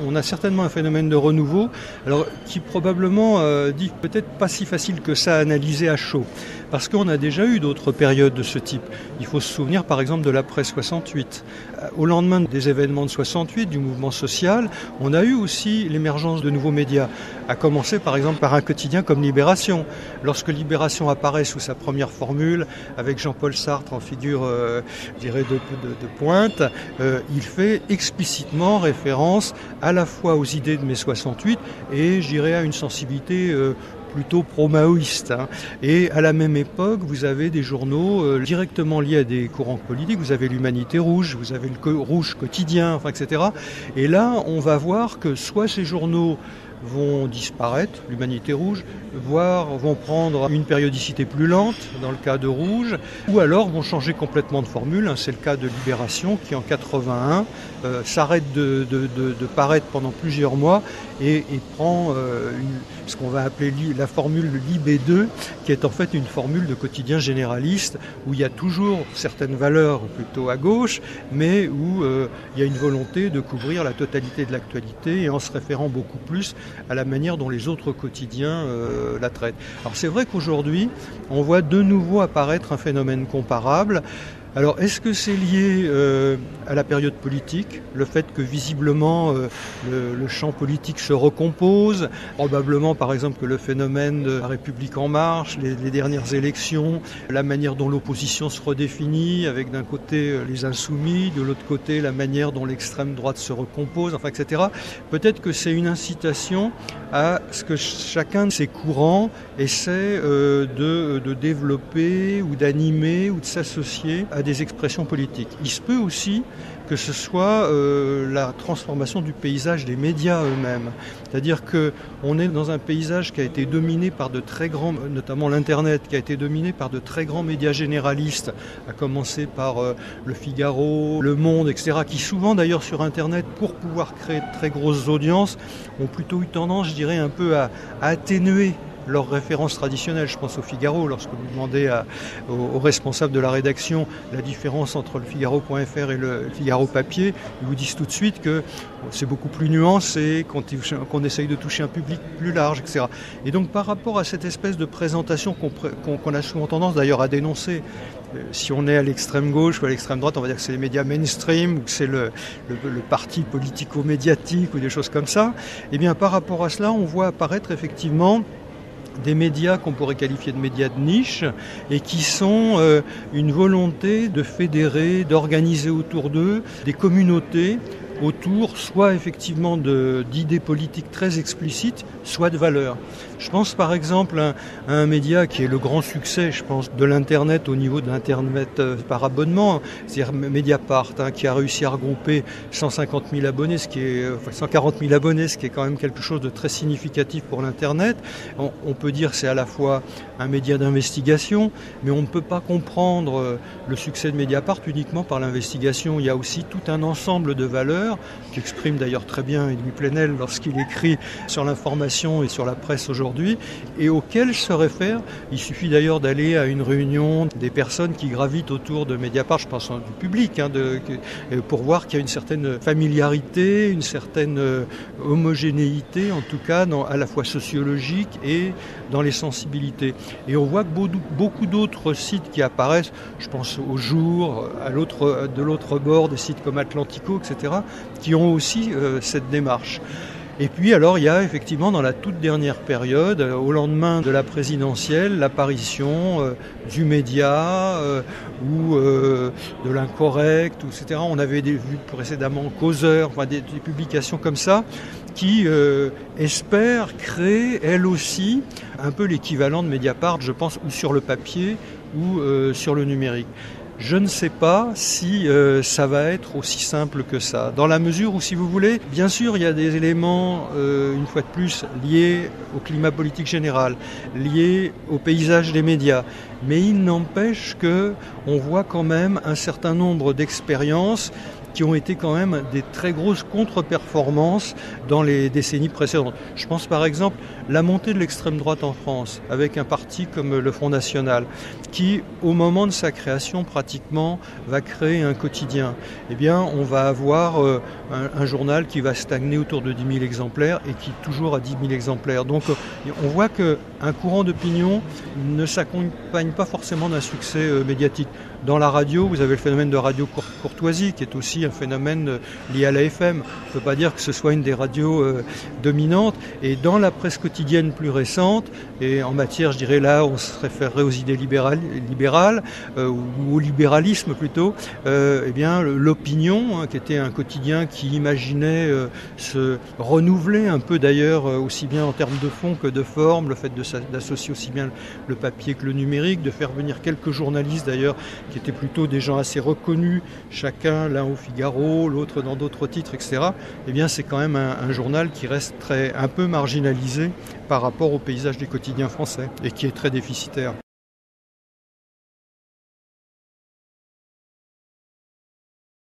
On a certainement un phénomène de renouveau, alors qui probablement dit peut-être pas si facile que ça à analyser à chaud, parce qu'on a déjà eu d'autres périodes de ce type. Il faut se souvenir par exemple de l'après 68. Au lendemain des événements de 68, du mouvement social, on a eu aussi l'émergence de nouveaux médias, à commencer par exemple par un quotidien comme Libération. Lorsque Libération apparaît sous sa première formule, avec Jean-Paul Sartre en figure, je dirais, de pointe, il fait explicitement référence à la fois aux idées de mai 68 et, je dirais, à une sensibilité plutôt pro-maoïste. Et à la même époque, vous avez des journaux directement liés à des courants politiques. Vous avez l'Humanité Rouge, vous avez le Rouge Quotidien, etc. Et là, on va voir que soit ces journaux vont disparaître, l'Humanité Rouge, voire vont prendre une périodicité plus lente, dans le cas de Rouge, ou alors vont changer complètement de formule. C'est le cas de Libération qui, en 81, s'arrête de paraître pendant plusieurs mois et prend ce qu'on va appeler la formule Libé2, qui est en fait une formule de quotidien généraliste, où il y a toujours certaines valeurs plutôt à gauche, mais où il y a une volonté de couvrir la totalité de l'actualité et en se référant beaucoup plus à la manière dont les autres quotidiens la traitent. Alors c'est vrai qu'aujourd'hui, on voit de nouveau apparaître un phénomène comparable. Alors, est-ce que c'est lié à la période politique, le fait que visiblement le champ politique se recompose, probablement par exemple que le phénomène de la République en marche, les dernières élections, la manière dont l'opposition se redéfinit, avec d'un côté les insoumis, de l'autre côté la manière dont l'extrême droite se recompose, enfin, etc. Peut-être que c'est une incitation à ce que chacun de ces courants essaie de développer ou d'animer ou de s'associer à des expressions politiques. Il se peut aussi que ce soit la transformation du paysage des médias eux-mêmes. C'est-à-dire qu'on est dans un paysage qui a été dominé par de très grands, notamment l'Internet, qui a été dominé par de très grands médias généralistes, à commencer par Le Figaro, Le Monde, etc., qui souvent d'ailleurs sur Internet, pour pouvoir créer de très grosses audiences, ont plutôt eu tendance, je dirais, un peu à atténuer leurs références traditionnelles. Je pense au Figaro, lorsque vous demandez aux responsables de la rédaction la différence entre le Figaro.fr et le Figaro papier, ils vous disent tout de suite que c'est beaucoup plus nuancé, qu'on essaye de toucher un public plus large, etc. Et donc par rapport à cette espèce de présentation qu'on a souvent tendance d'ailleurs à dénoncer, si on est à l'extrême gauche ou à l'extrême droite, on va dire que c'est les médias mainstream ou que c'est le parti politico-médiatique ou des choses comme ça, et bien par rapport à cela, on voit apparaître effectivement des médias qu'on pourrait qualifier de médias de niche et qui sont une volonté de fédérer, d'organiser autour d'eux des communautés autour soit effectivement d'idées politiques très explicites, soit de valeurs. Je pense par exemple à un média qui est le grand succès, je pense, de l'Internet au niveau de l'Internet par abonnement, c'est-à-dire Mediapart, qui a réussi à regrouper 150 000 abonnés, 140 000 abonnés, ce qui est quand même quelque chose de très significatif pour l'Internet. On peut dire que c'est à la fois un média d'investigation, mais on ne peut pas comprendre le succès de Mediapart uniquement par l'investigation. Il y a aussi tout un ensemble de valeurs qu'exprime d'ailleurs très bien Edoui Plenel lorsqu'il écrit sur l'information et sur la presse aujourd'hui, et auxquelles se réfère. Il suffit d'ailleurs d'aller à une réunion des personnes qui gravitent autour de Mediapart, je pense du public, pour voir qu'il y a une certaine familiarité, une certaine homogénéité, en tout cas à la fois sociologique et dans les sensibilités. Et on voit que beaucoup d'autres sites qui apparaissent, je pense au Jour, de l'autre bord, des sites comme Atlantico, etc., qui ont aussi cette démarche. Et puis alors il y a effectivement dans la toute dernière période, au lendemain de la présidentielle, l'apparition du média ou de l'incorrect, etc. On avait vu précédemment Causeur, enfin des publications comme ça, qui espèrent créer elles aussi un peu l'équivalent de Mediapart, je pense, ou sur le papier ou sur le numérique. Je ne sais pas si ça va être aussi simple que ça. Dans la mesure où, si vous voulez, bien sûr, il y a des éléments, une fois de plus, liés au climat politique général, liés au paysage des médias. Mais il n'empêche qu'on voit quand même un certain nombre d'expériences qui ont été quand même des très grosses contre-performances dans les décennies précédentes. Je pense par exemple la montée de l'extrême droite en France, avec un parti comme le Front National, qui au moment de sa création pratiquement va créer un quotidien. Eh bien, on va avoir un journal qui va stagner autour de 10 000 exemplaires et qui est toujours à 10 000 exemplaires. Donc on voit qu'un courant d'opinion ne s'accompagne pas forcément d'un succès médiatique. Dans la radio, vous avez le phénomène de radio courtoisie, qui est aussi un phénomène lié à la FM. On ne peut pas dire que ce soit une des radios dominantes. Et dans la presse quotidienne plus récente, et en matière, je dirais là, on se référerait aux idées libérales ou au libéralisme plutôt, eh bien l'opinion, qui était un quotidien qui imaginait se renouveler un peu d'ailleurs, aussi bien en termes de fond que de forme, le fait d'associer aussi bien le papier que le numérique, de faire venir quelques journalistes d'ailleurs, qui étaient plutôt des gens assez reconnus, chacun, l'un au Figaro, l'autre dans d'autres titres, etc. Eh bien, c'est quand même un journal qui reste un peu marginalisé par rapport au paysage des quotidiens français et qui est très déficitaire.